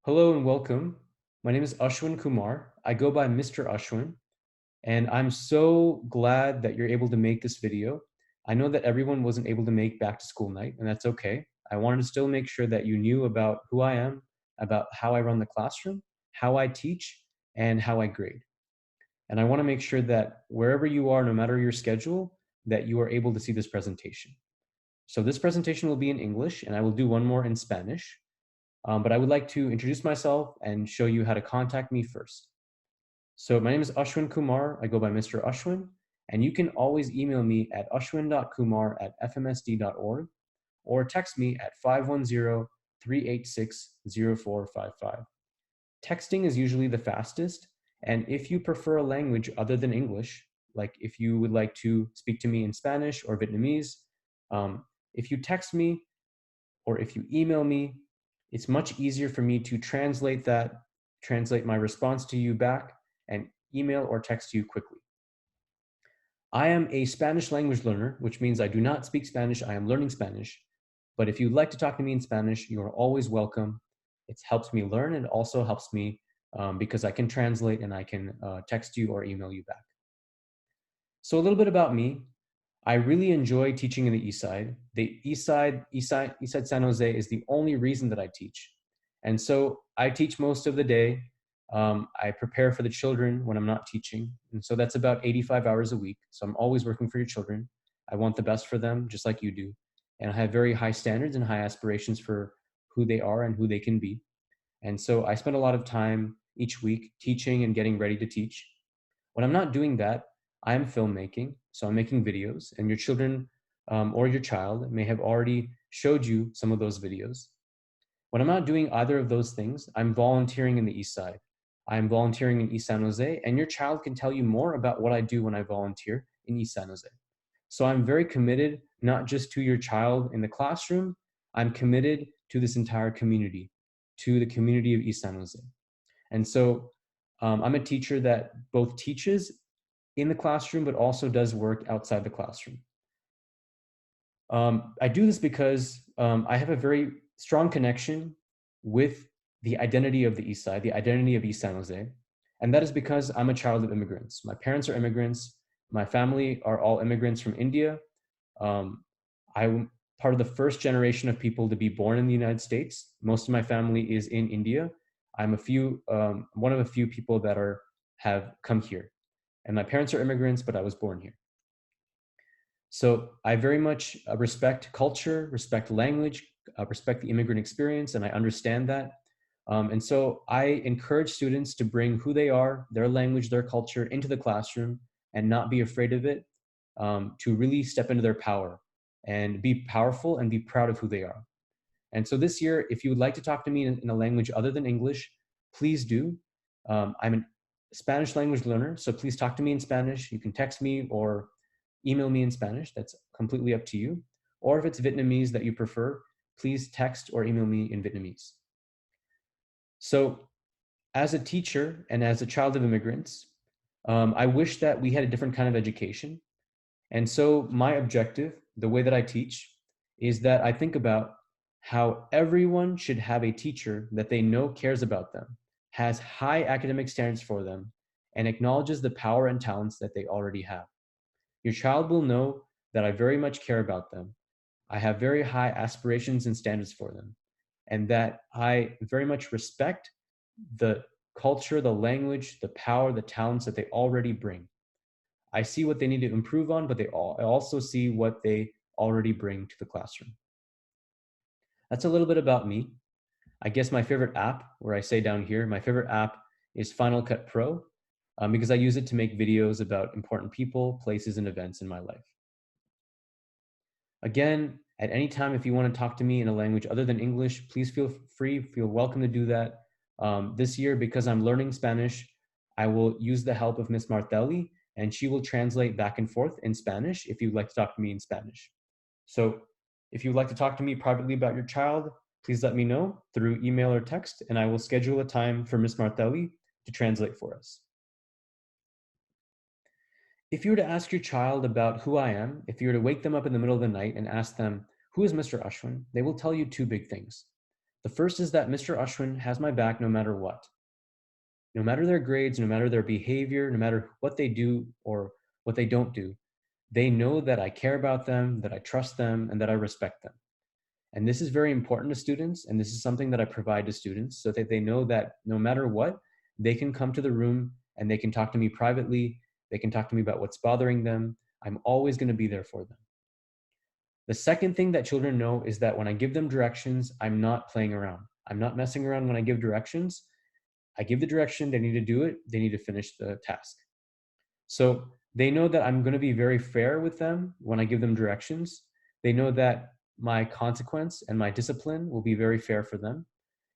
Hello and welcome. My name is Ashwin Kumar. I go by Mr. Ashwin, and I'm so glad that you're able to make this video. I know that everyone wasn't able to make back to school night, and that's okay. I wanted to still make sure that you knew about who I am, about how I run the classroom, how I teach, and how I grade. And I want to make sure that wherever you are, no matter your schedule, that you are able to see this presentation. So this presentation will be in English, and I will do one more in Spanish. But I would like to introduce myself and show you how to contact me first. So my name is Ashwin Kumar. I go by Mr. Ashwin, and you can always email me at ashwin.kumar@fmsd.org or text me at 510-386-0455. Texting is usually the fastest, and if you prefer a language other than English, like if you would like to speak to me in Spanish or Vietnamese, if you text me or if you email me, it's much easier for me to translate my response to you back, and email or text you quickly. I am a Spanish language learner, which means I do not speak Spanish. I am learning Spanish. But if you'd like to talk to me in Spanish, you are always welcome. It helps me learn and also helps me because I can translate and I can text you or email you back. So a little bit about me. I really enjoy teaching in the East Side. The East Side San Jose is the only reason that I teach. And so I teach most of the day. I prepare for the children when I'm not teaching. And so that's about 85 hours a week. So I'm always working for your children. I want the best for them, just like you do. And I have very high standards and high aspirations for who they are and who they can be. And so I spend a lot of time each week teaching and getting ready to teach. When I'm not doing that, I'm filmmaking. So I'm making videos, and your children or your child may have already showed you some of those videos. When I'm not doing either of those things, I'm volunteering in the East Side. I'm volunteering in East San Jose, and your child can tell you more about what I do when I volunteer in East San Jose. So I'm very committed, not just to your child in the classroom, I'm committed to this entire community, to the community of East San Jose. And so I'm a teacher that both teaches in the classroom, but also does work outside the classroom. I do this because I have a very strong connection with the identity of the East Side, the identity of East San Jose. And that is because I'm a child of immigrants. My parents are immigrants. My family are all immigrants from India. I'm part of the first generation of people to be born in the United States. Most of my family is in India. I'm one of a few people that have come here. And my parents are immigrants, but I was born here. So I very much respect culture, respect language, respect the immigrant experience, and I understand that. And so I encourage students to bring who they are, their language, their culture into the classroom and not be afraid of it, to really step into their power and be powerful and be proud of who they are. And so this year, if you would like to talk to me in a language other than English, please do. I'm a Spanish language learner, so please talk to me in Spanish. You can text me or email me in Spanish. That's completely up to you. Or if it's Vietnamese that you prefer, please text or email me in Vietnamese. So as a teacher and as a child of immigrants, I wish that we had a different kind of education. And so my objective, the way that I teach, is that I think about how everyone should have a teacher that they know cares about them, has high academic standards for them, and acknowledges the power and talents that they already have. Your child will know that I very much care about them. I have very high aspirations and standards for them, and that I very much respect the culture, the language, the power, the talents that they already bring. I see what they need to improve on, but I also see what they already bring to the classroom. That's a little bit about me. I guess my favorite app, where I say down here, my favorite app is Final Cut Pro, because I use it to make videos about important people, places, and events in my life. Again, at any time, if you want to talk to me in a language other than English, please feel welcome to do that. This year, because I'm learning Spanish, I will use the help of Miss Martelli, and she will translate back and forth in Spanish if you'd like to talk to me in Spanish. So if you'd like to talk to me privately about your child, please let me know through email or text, and I will schedule a time for Miss Martelli to translate for us. If you were to ask your child about who I am, if you were to wake them up in the middle of the night and ask them, who is Mr. Ashwin? They will tell you two big things. The first is that Mr. Ashwin has my back no matter what. No matter their grades, no matter their behavior, no matter what they do or what they don't do, they know that I care about them, that I trust them, and that I respect them. And this is very important to students, and this is something that I provide to students so that they know that no matter what, they can come to the room and they can talk to me privately. They can talk to me about what's bothering them. I'm always going to be there for them. The second thing that children know is that when I give them directions, I'm not playing around. I'm not messing around when I give directions. I give the direction, they need to do it, they need to finish the task. So they know that I'm going to be very fair with them when I give them directions. They know that my consequence and my discipline will be very fair for them.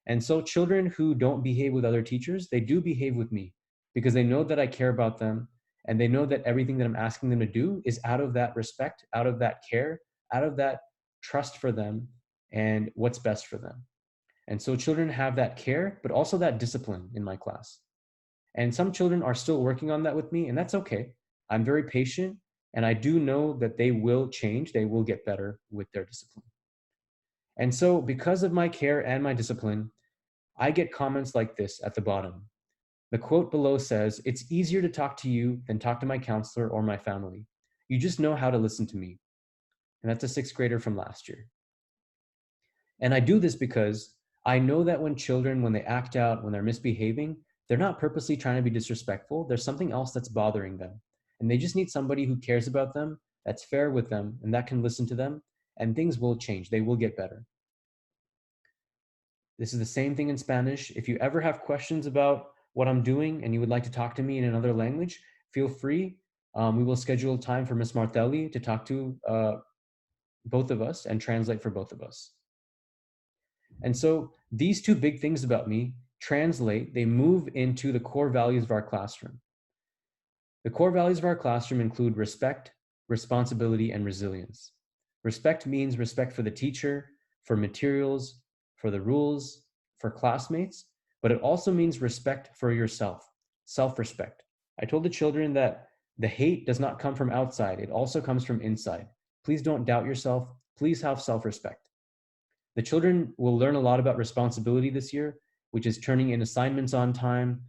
And so children who don't behave with other teachers, they do behave with me because they know that I care about them and they know that everything that I'm asking them to do is out of that respect, out of that care, out of that trust for them and what's best for them. And so children have that care, but also that discipline in my class. And some children are still working on that with me, and that's okay. I'm very patient, and I do know that they will change, they will get better with their discipline. And so because of my care and my discipline, I get comments like this at the bottom. The quote below says, "It's easier to talk to you than talk to my counselor or my family. You just know how to listen to me." And that's a sixth grader from last year. And I do this because I know that when children, when they act out, when they're misbehaving, they're not purposely trying to be disrespectful. There's something else that's bothering them. And they just need somebody who cares about them, that's fair with them, and that can listen to them. And things will change. They will get better. This is the same thing in Spanish. If you ever have questions about what I'm doing and you would like to talk to me in another language, feel free. We will schedule time for Miss Martelli to talk to both of us and translate for both of us. And so these two big things about me translate, they move into the core values of our classroom. The core values of our classroom include respect, responsibility, and resilience. Respect means respect for the teacher, for materials, for the rules, for classmates, but it also means respect for yourself, self-respect. I told the children that the hate does not come from outside, it also comes from inside. Please don't doubt yourself. Please have self-respect. The children will learn a lot about responsibility this year, which is turning in assignments on time,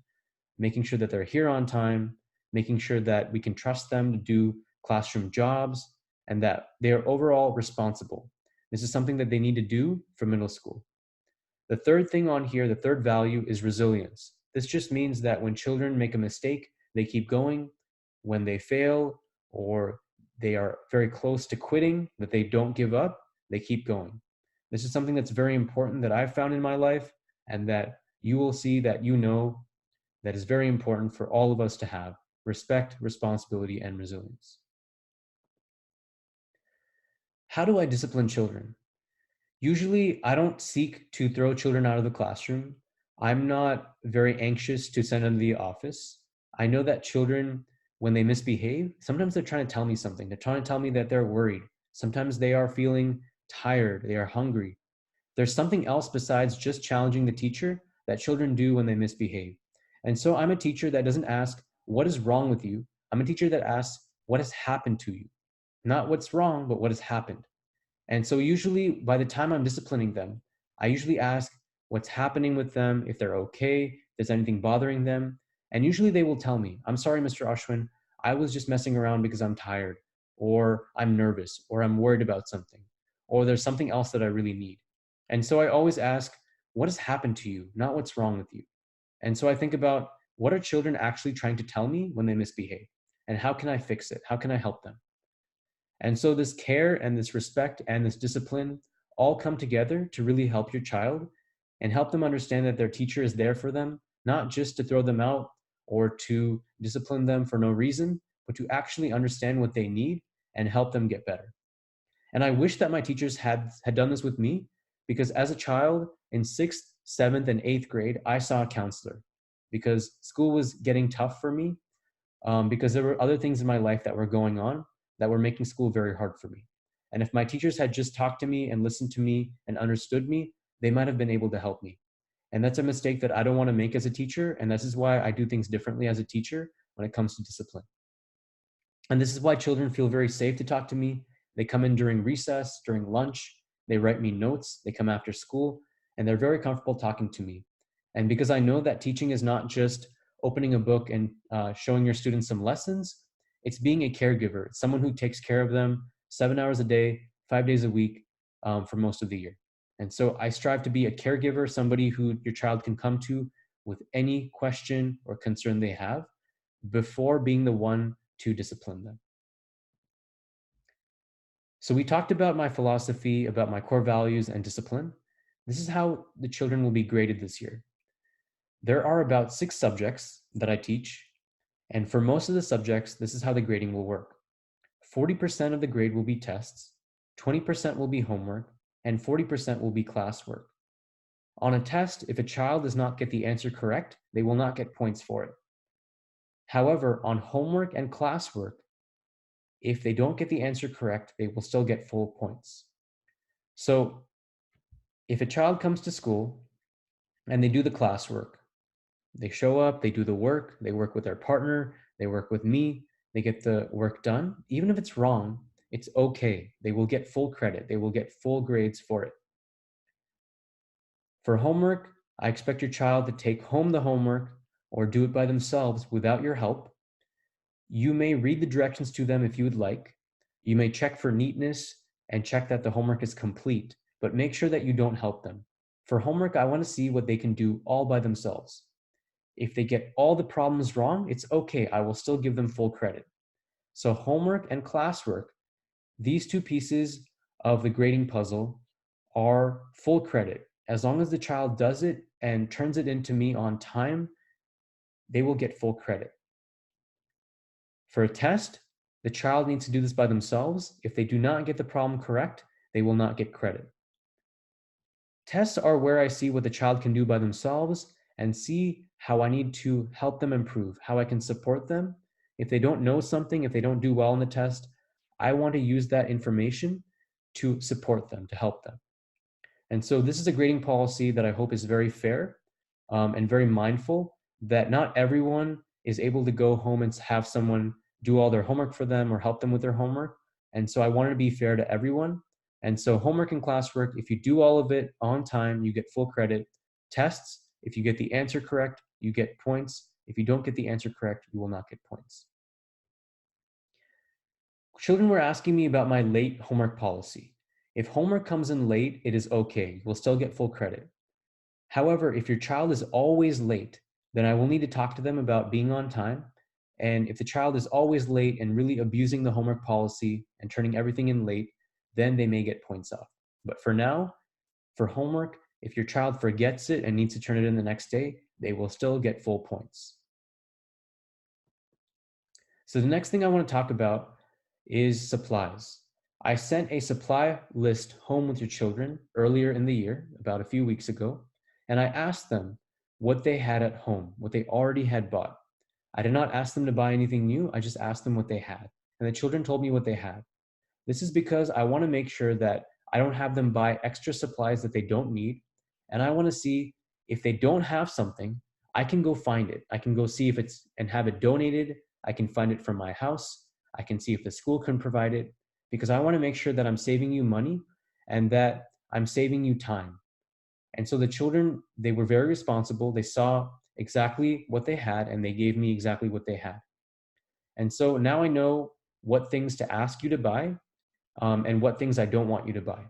making sure that they're here on time, making sure that we can trust them to do classroom jobs, and that they are overall responsible. This is something that they need to do for middle school. The third thing on here, the third value, is resilience. This just means that when children make a mistake, they keep going. When they fail or they are very close to quitting, that they don't give up, they keep going. This is something that's very important that I've found in my life and that you will see that you know that is very important for all of us to have: respect, responsibility, and resilience. How do I discipline children? Usually, I don't seek to throw children out of the classroom. I'm not very anxious to send them to the office. I know that children, when they misbehave, sometimes they're trying to tell me something. They're trying to tell me that they're worried. Sometimes they are feeling tired. They are hungry. There's something else besides just challenging the teacher that children do when they misbehave. And so I'm a teacher that doesn't ask, what is wrong with you? I'm a teacher that asks, what has happened to you? Not what's wrong, but what has happened. And so usually by the time I'm disciplining them, I usually ask what's happening with them, if they're okay, if there's anything bothering them. And usually they will tell me, I'm sorry, Mr. Ashwin, I was just messing around because I'm tired, or I'm nervous, or I'm worried about something, or there's something else that I really need. And so I always ask, what has happened to you, not what's wrong with you? And so I think about, what are children actually trying to tell me when they misbehave? And how can I fix it? How can I help them? And so this care and this respect and this discipline all come together to really help your child and help them understand that their teacher is there for them, not just to throw them out or to discipline them for no reason, but to actually understand what they need and help them get better. And I wish that my teachers had done this with me, because as a child in 6th, 7th, and 8th grade, I saw a counselor because school was getting tough for me, because there were other things in my life that were going on that were making school very hard for me. And if my teachers had just talked to me and listened to me and understood me, they might have been able to help me. And that's a mistake that I don't want to make as a teacher. And this is why I do things differently as a teacher when it comes to discipline. And this is why children feel very safe to talk to me. They come in during recess, during lunch, they write me notes, they come after school. and they're very comfortable talking to me. And because I know that teaching is not just opening a book and showing your students some lessons, it's being a caregiver. It's someone who takes care of them 7 hours a day, 5 days a week, for most of the year. And so I strive to be a caregiver, somebody who your child can come to with any question or concern they have before being the one to discipline them. So we talked about my philosophy, about my core values and discipline. This is how the children will be graded this year. There are about 6 subjects that I teach, and for most of the subjects, this is how the grading will work. 40% of the grade will be tests, 20% will be homework, and 40% will be classwork. On a test, if a child does not get the answer correct, they will not get points for it. However, on homework and classwork, if they don't get the answer correct, they will still get full points. So if a child comes to school and they do the classwork, they show up, they do the work, they work with their partner, they work with me, they get the work done. Even if it's wrong, it's okay. They will get full credit. They will get full grades for it. For homework, I expect your child to take home the homework or do it by themselves without your help. You may read the directions to them if you would like. You may check for neatness and check that the homework is complete, but make sure that you don't help them. For homework, I want to see what they can do all by themselves. If they get all the problems wrong, it's okay. I will still give them full credit. So homework and classwork, these 2 pieces of the grading puzzle are full credit. As long as the child does it and turns it into me on time, they will get full credit. For a test, the child needs to do this by themselves. If they do not get the problem correct, they will not get credit. Tests are where I see what the child can do by themselves and see how I need to help them improve, how I can support them. If they don't know something, if they don't do well in the test, I want to use that information to support them, to help them. And so this is a grading policy that I hope is very fair and very mindful that not everyone is able to go home and have someone do all their homework for them or help them with their homework. And so I wanted to be fair to everyone. And so homework and classwork, if you do all of it on time, you get full credit. Tests, if you get the answer correct, you get points. If you don't get the answer correct, you will not get points. Children were asking me about my late homework policy. If homework comes in late, it is okay. You will still get full credit. However, if your child is always late, then I will need to talk to them about being on time. And if the child is always late and really abusing the homework policy and turning everything in late, then they may get points off. But for now, for homework, if your child forgets it and needs to turn it in the next day, they will still get full points. So the next thing I want to talk about is supplies. I sent a supply list home with your children earlier in the year, about a few weeks ago, and I asked them what they had at home, what they already had bought. I did not ask them to buy anything new, I just asked them what they had. And the children told me what they had. This is because I want to make sure that I don't have them buy extra supplies that they don't need. And I want to see if they don't have something, I can go find it. I can go see if it's and have it donated. I can find it from my house. I can see if the school can provide it, because I want to make sure that I'm saving you money and that I'm saving you time. And so the children, they were very responsible. They saw exactly what they had and they gave me exactly what they had. And so now I know what things to ask you to buy and what things I don't want you to buy.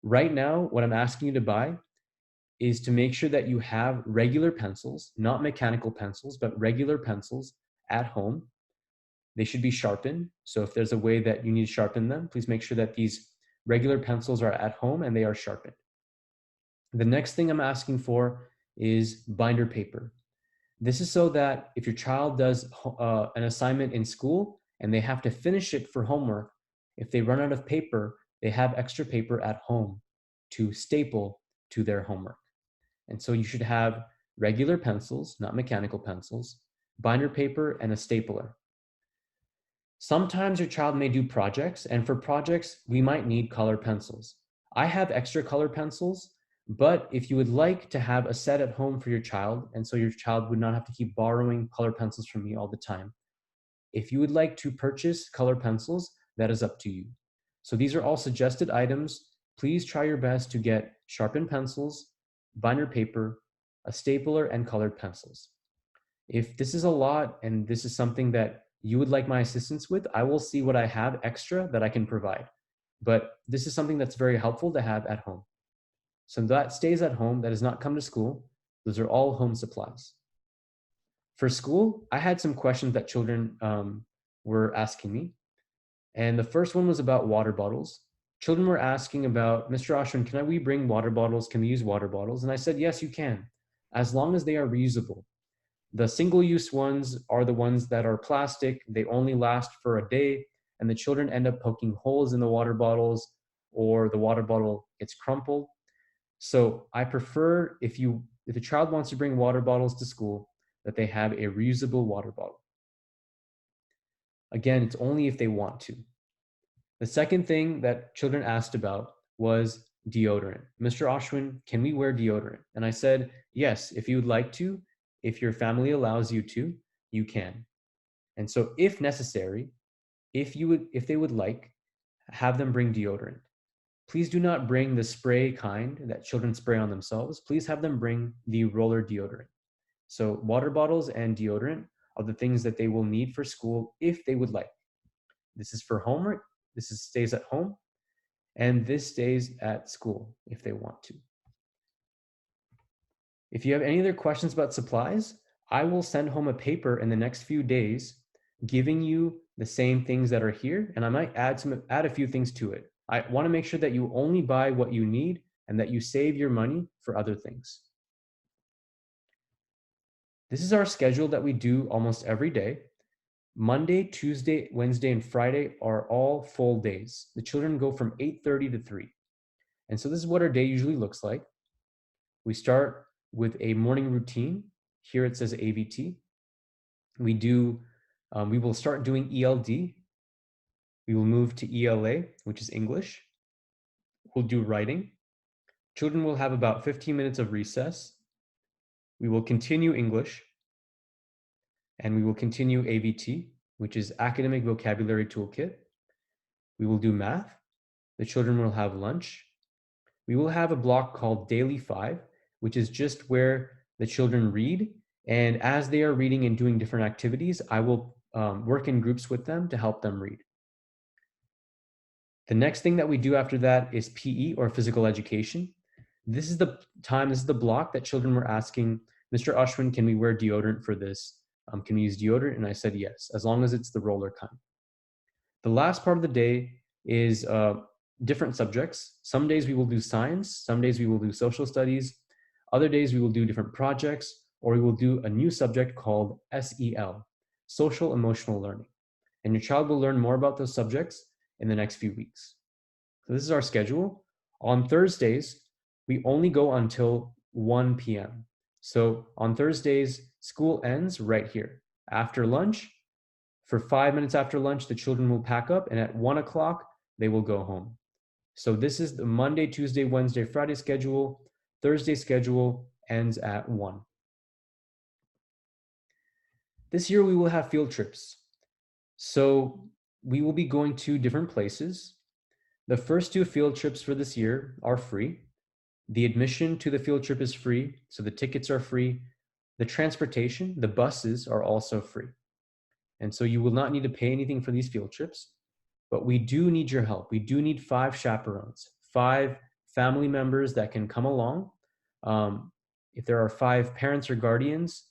Right now, what I'm asking you to buy is to make sure that you have regular pencils, not mechanical pencils, but regular pencils at home. They should be sharpened. So if there's a way that you need to sharpen them, please make sure that these regular pencils are at home and they are sharpened. The next thing I'm asking for is binder paper. This is so that if your child does an assignment in school and they have to finish it for homework, if they run out of paper, they have extra paper at home to staple to their homework. And so you should have regular pencils, not mechanical pencils, binder paper, and a stapler. Sometimes your child may do projects, and for projects, we might need color pencils. I have extra color pencils, but if you would like to have a set at home for your child, and so your child would not have to keep borrowing color pencils from me all the time, if you would like to purchase color pencils, that is up to you. So these are all suggested items. Please try your best to get sharpened pencils, binder paper, a stapler, and colored pencils. If this is a lot and this is something that you would like my assistance with, I will see what I have extra that I can provide. But this is something that's very helpful to have at home. So that stays at home, that does not come to school. Those are all home supplies. For school, I had some questions that children were asking me. And the first one was about water bottles. Children were asking about, Mr. Ashwin, can we bring water bottles? Can we use water bottles? And I said, yes, you can, as long as they are reusable. The single-use ones are the ones that are plastic. They only last for a day, and the children end up poking holes in the water bottles, or the water bottle gets crumpled. So I prefer, if a child wants to bring water bottles to school, that they have a reusable water bottle. Again, it's only if they want to. The second thing that children asked about was deodorant. Mr. Ashwin, can we wear deodorant? And I said, yes, if you would like to, if your family allows you to, you can. And so if necessary, if they would like, have them bring deodorant. Please do not bring the spray kind that children spray on themselves. Please have them bring the roller deodorant. So water bottles and deodorant are the things that they will need for school if they would like. This is for homework. This stays at home. And this stays at school if they want to. If you have any other questions about supplies, I will send home a paper in the next few days giving you the same things that are here, and I might add a few things to it. I want to make sure that you only buy what you need and that you save your money for other things. This is our schedule that we do almost every day. Monday, Tuesday, Wednesday, and Friday are all full days. The children go from 8:30 to 3. And so this is what our day usually looks like. We start with a morning routine. Here it says ABT. We will start doing ELD. We will move to ELA, which is English. We'll do writing. Children will have about 15 minutes of recess. We will continue English. And we will continue AVT, which is Academic Vocabulary Toolkit. We will do math. The children will have lunch. We will have a block called Daily 5, which is just where the children read. And as they are reading and doing different activities, I will work in groups with them to help them read. The next thing that we do after that is PE, or physical education. This is the block that children were asking, Mr. Ashwin, can we wear deodorant for this? Can we use deodorant? And I said yes, as long as it's the roller kind. The last part of the day is different subjects. Some days we will do science, some days we will do social studies, other days we will do different projects, or we will do a new subject called SEL, Social Emotional Learning. And your child will learn more about those subjects in the next few weeks. So this is our schedule. On Thursdays, we only go until 1 p.m. So on Thursdays, school ends right here. After lunch, for 5 minutes after lunch, the children will pack up, and at 1 o'clock, they will go home. So this is the Monday, Tuesday, Wednesday, Friday schedule. Thursday schedule ends at 1. This year, we will have field trips. So we will be going to different places. The first 2 field trips for this year are free. The admission to the field trip is free, so the tickets are free. The transportation, the buses, are also free. And so you will not need to pay anything for these field trips, but we do need your help. We do need 5 chaperones, 5 family members that can come along. If there are 5 parents or guardians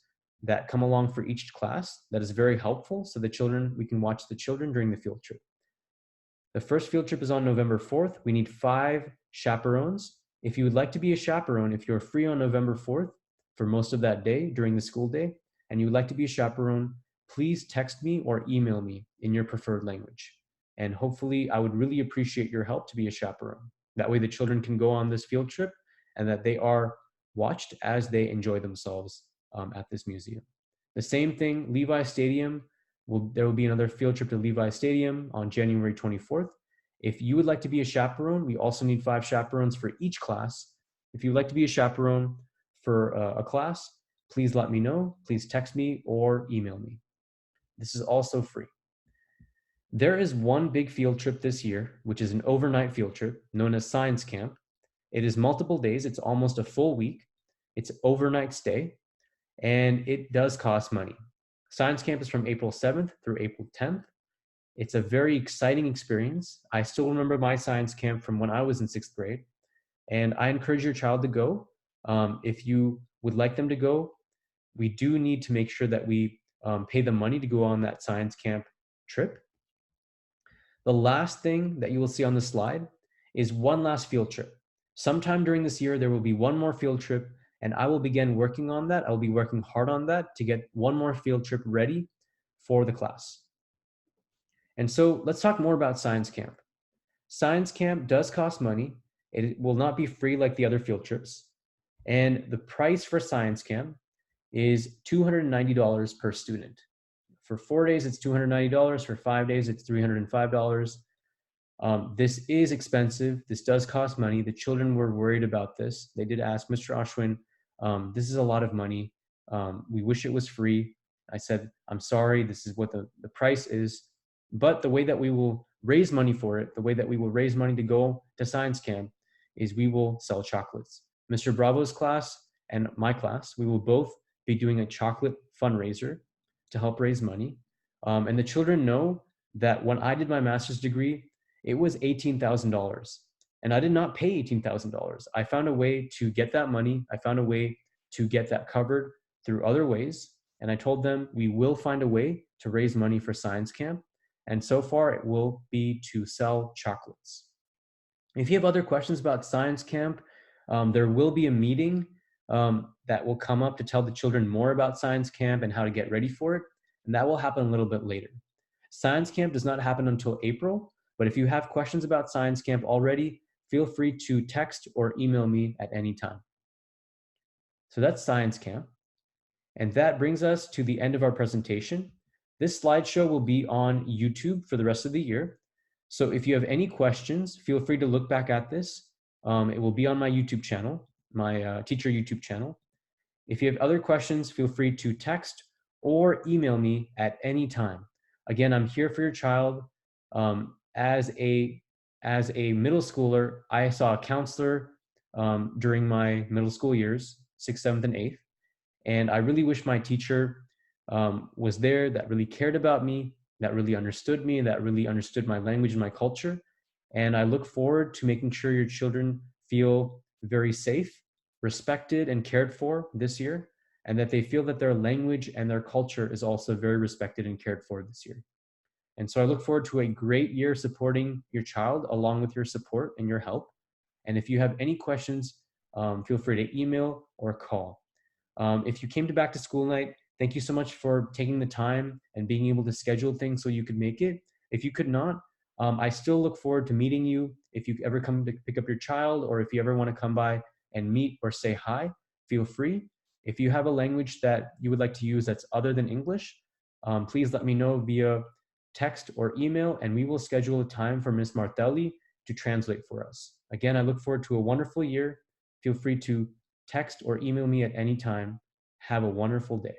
that come along for each class, that is very helpful, so we can watch the children during the field trip. The first field trip is on November 4th. We need 5 chaperones. If you would like to be a chaperone, if you're free on November 4th for most of that day during the school day, and you would like to be a chaperone, please text me or email me in your preferred language. And hopefully, I would really appreciate your help to be a chaperone. That way the children can go on this field trip and that they are watched as they enjoy themselves at this museum. The same thing, Levi Stadium, there will be another field trip to Levi Stadium on January 24th. If you would like to be a chaperone, we also need 5 chaperones for each class. If you'd like to be a chaperone for a class, please let me know. Please text me or email me. This is also free. There is one big field trip this year, which is an overnight field trip known as Science Camp. It is multiple days. It's almost a full week. It's overnight stay, and it does cost money. Science Camp is from April 7th through April 10th. It's a very exciting experience. I still remember my science camp from when I was in 6th grade, and I encourage your child to go. If you would like them to go, we do need to make sure that we pay them money to go on that science camp trip. The last thing that you will see on the slide is one last field trip. Sometime during this year, there will be one more field trip, and I will begin working on that. I'll be working hard on that to get one more field trip ready for the class. And so let's talk more about science camp. Science camp does cost money. It will not be free like the other field trips. And the price for science camp is $290 per student. For 4 days, it's $290. For 5 days, it's $305. This is expensive. This does cost money. The children were worried about this. They did ask, Mr. Ashwin, this is a lot of money. We wish it was free. I said, I'm sorry, this is what the price is. But the way that we will raise money for it, the way that we will raise money to go to science camp is we will sell chocolates. Mr. Bravo's class and my class, we will both be doing a chocolate fundraiser to help raise money. And the children know that when I did my master's degree, it was $18,000. And I did not pay $18,000. I found a way to get that money. I found a way to get that covered through other ways. And I told them we will find a way to raise money for science camp. And so far it will be to sell chocolates. If you have other questions about science camp, there will be a meeting that will come up to tell the children more about science camp and how to get ready for it. And that will happen a little bit later. Science camp does not happen until April, but if you have questions about science camp already, feel free to text or email me at any time. So that's science camp. And that brings us to the end of our presentation. This slideshow will be on YouTube for the rest of the year. So if you have any questions, feel free to look back at this. It will be on my YouTube channel, my teacher YouTube channel. If you have other questions, feel free to text or email me at any time. Again, I'm here for your child. As a middle schooler, I saw a counselor during my middle school years, 6th, 7th, and 8th. And I really wish my teacher was there, that really cared about me, that really understood me, that really understood my language and my culture. And I look forward to making sure your children feel very safe, respected, and cared for this year, and that they feel that their language and their culture is also very respected and cared for this year. And so I look forward to a great year supporting your child along with your support and your help. And if you have any questions, feel free to email or call. If you came to back to school night, thank you so much for taking the time and being able to schedule things so you could make it. If you could not, I still look forward to meeting you. If you ever come to pick up your child, or if you ever want to come by and meet or say hi, feel free. If you have a language that you would like to use that's other than English, please let me know via text or email, and we will schedule a time for Ms. Martelli to translate for us. Again, I look forward to a wonderful year. Feel free to text or email me at any time. Have a wonderful day.